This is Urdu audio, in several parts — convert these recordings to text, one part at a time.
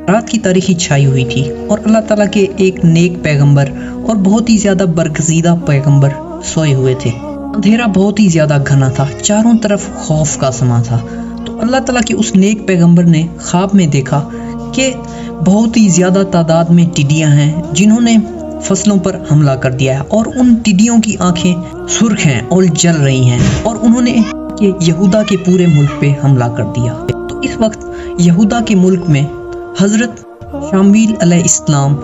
رات کی تاریکی چھائی ہوئی تھی اور اللہ تعالیٰ کے ایک نیک پیغمبر اور بہت ہی زیادہ برگزیدہ پیغمبر سوئے ہوئے تھے۔ اندھیرا بہت ہی زیادہ گھنا تھا، چاروں طرف خوف کا سما تھا۔ تو اللہ تعالیٰ کے اس نیک پیغمبر نے خواب میں دیکھا کہ بہت ہی زیادہ تعداد میں ٹڈیاں ہیں جنہوں نے فصلوں پر حملہ کر دیا ہے، اور ان ٹڈیوں کی آنکھیں سرخ ہیں اور جل رہی ہیں، اور انہوں نے یہودا کے پورے ملک پہ حملہ کر دیا۔ تو اس وقت یہودا کے ملک میں حضرت شمویل علیہ السلام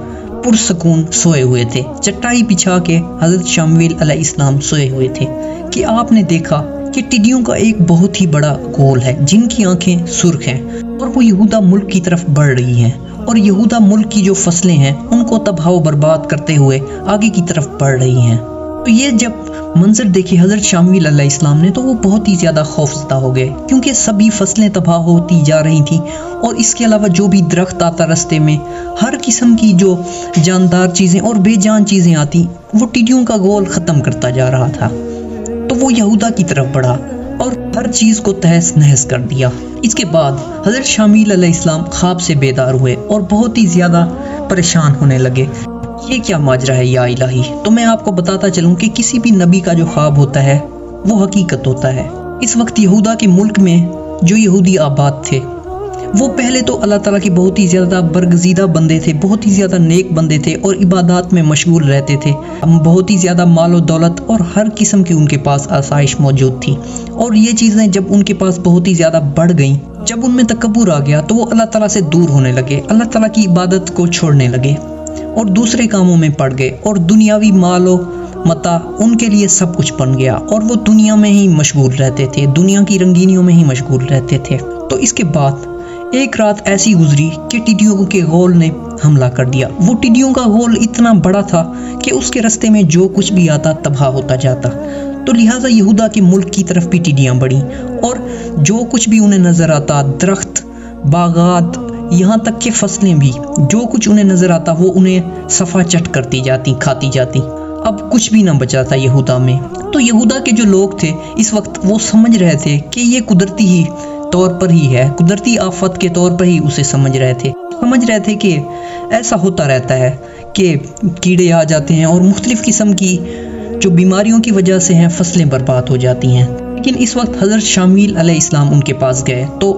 پرسکون سوئے ہوئے تھے۔ چٹائی بچھا کے حضرت شمویل علیہ السلام سوئے ہوئے تھے کہ آپ نے دیکھا کہ ٹڈیوں کا ایک بہت ہی بڑا گول ہے جن کی آنکھیں سرخ ہیں، اور وہ یہودا ملک کی طرف بڑھ رہی ہیں، اور یہودا ملک کی جو فصلیں ہیں ان کو تباہ و برباد کرتے ہوئے آگے کی طرف بڑھ رہی ہیں۔ تو یہ جب منظر دیکھی حضرت شمویل علیہ السلام نے تو وہ بہت ہی زیادہ خوفزدہ ہو گئے، کیونکہ سبھی فصلیں تباہ ہوتی جا رہی تھیں، اور اس کے علاوہ جو بھی درخت آتا رستے میں، ہر قسم کی جو جاندار چیزیں اور بے جان چیزیں آتی، وہ ٹڈیوں کا گول ختم کرتا جا رہا تھا۔ تو وہ یہودا کی طرف بڑھا اور ہر چیز کو تہس نہس کر دیا۔ اس کے بعد حضرت شمویل علیہ السلام خواب سے بیدار ہوئے اور بہت ہی زیادہ پریشان ہونے لگے۔ یہ کیا ماجرا ہے یا الہی؟ تو میں آپ کو بتاتا چلوں کہ کسی بھی نبی کا جو خواب ہوتا ہے وہ حقیقت ہوتا ہے۔ اس وقت یہودا کے ملک میں جو یہودی آباد تھے وہ پہلے تو اللہ تعالیٰ کے بہت ہی زیادہ برگزیدہ بندے تھے، بہت ہی زیادہ نیک بندے تھے، اور عبادات میں مشغول رہتے تھے۔ بہت ہی زیادہ مال و دولت اور ہر قسم کی ان کے پاس آسائش موجود تھی، اور یہ چیزیں جب ان کے پاس بہت ہی زیادہ بڑھ گئیں، جب ان میں تکبر آ گیا تو وہ اللہ تعالیٰ سے دور ہونے لگے، اللہ تعالیٰ کی عبادت کو چھوڑنے لگے اور دوسرے کاموں میں پڑ گئے، اور دنیاوی مال و متاع ان کے لیے سب کچھ بن گیا، اور وہ دنیا میں ہی مشغول رہتے تھے، دنیا کی رنگینیوں میں ہی مشغول رہتے تھے۔ تو اس کے بعد ایک رات ایسی گزری کہ ٹڈیوں کے غول نے حملہ کر دیا۔ وہ ٹڈیوں کا غول اتنا بڑا تھا کہ اس کے رستے میں جو کچھ بھی آتا تباہ ہوتا جاتا، تو لہٰذا یہودا کے ملک کی طرف بھی ٹڈیاں بڑھیں، اور جو کچھ بھی انہیں نظر آتا، درخت، باغات، یہاں تک کہ فصلیں بھی، جو کچھ انہیں نظر آتا وہ انہیں صفا چٹ کرتی جاتی، کھاتی جاتی۔ اب کچھ بھی نہ بچا تھا یہودا میں۔ تو یہودا کے جو لوگ تھے اس وقت وہ سمجھ رہے تھے کہ یہ قدرتی ہی طور پر ہی ہے، قدرتی آفت کے طور پر ہی اسے سمجھ رہے تھے کہ ایسا ہوتا رہتا ہے کہ کیڑے آ جاتے ہیں اور مختلف قسم کی جو بیماریوں کی وجہ سے ہیں فصلیں برباد ہو جاتی ہیں۔ لیکن اس وقت حضرت شمویل علیہ السلام ان کے پاس گئے تو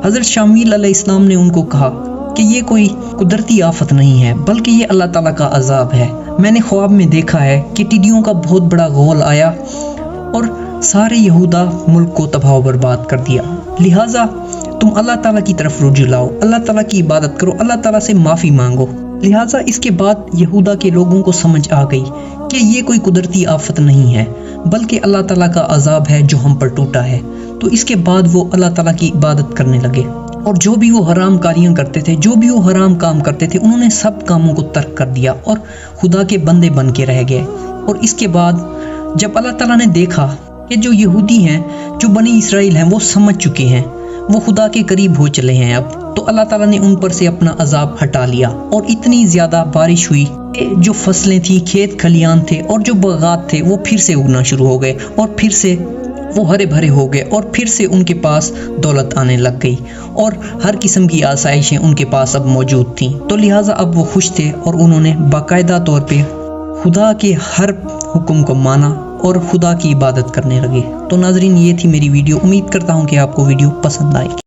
حضرت شمویل علیہ السلام نے ان کو کہا کہ یہ کوئی قدرتی آفت نہیں ہے بلکہ یہ اللہ تعالیٰ کا عذاب ہے۔ میں نے خواب میں دیکھا ہے کہ ٹڈیوں کا بہت بڑا غول آیا اور سارے یہودا ملک کو تباہ و برباد کر دیا، لہٰذا تم اللہ تعالیٰ کی طرف رجوع لاؤ، اللہ تعالیٰ کی عبادت کرو، اللہ تعالیٰ سے معافی مانگو۔ لہٰذا اس کے بعد یہودا کے لوگوں کو سمجھ آ گئی کہ یہ کوئی قدرتی آفت نہیں ہے بلکہ اللہ تعالیٰ کا عذاب ہے جو ہم پر ٹوٹا ہے۔ تو اس کے بعد وہ اللہ تعالیٰ کی عبادت کرنے لگے، اور جو بھی وہ حرام کاریاں کرتے تھے، جو بھی وہ حرام کام کرتے تھے، انہوں نے سب کاموں کو ترک کر دیا اور خدا کے بندے بن کے رہ گئے۔ اور اس کے بعد جب اللہ تعالیٰ نے دیکھا کہ جو یہودی ہیں، جو بنی اسرائیل ہیں، وہ سمجھ چکے ہیں، وہ خدا کے قریب ہو چلے ہیں اب، تو اللہ تعالیٰ نے ان پر سے اپنا عذاب ہٹا لیا، اور اتنی زیادہ بارش ہوئی کہ جو فصلیں تھیں، کھیت کھلیان تھے اور جو باغات تھے وہ پھر سے اگنا شروع ہو گئے، اور پھر سے وہ ہرے بھرے ہو گئے، اور پھر سے ان کے پاس دولت آنے لگ گئی، اور ہر قسم کی آسائشیں ان کے پاس اب موجود تھیں۔ تو لہٰذا اب وہ خوش تھے، اور انہوں نے باقاعدہ طور پہ خدا کے ہر حکم کو مانا اور خدا کی عبادت کرنے لگے۔ تو ناظرین، یہ تھی میری ویڈیو، امید کرتا ہوں کہ آپ کو ویڈیو پسند آئے گی۔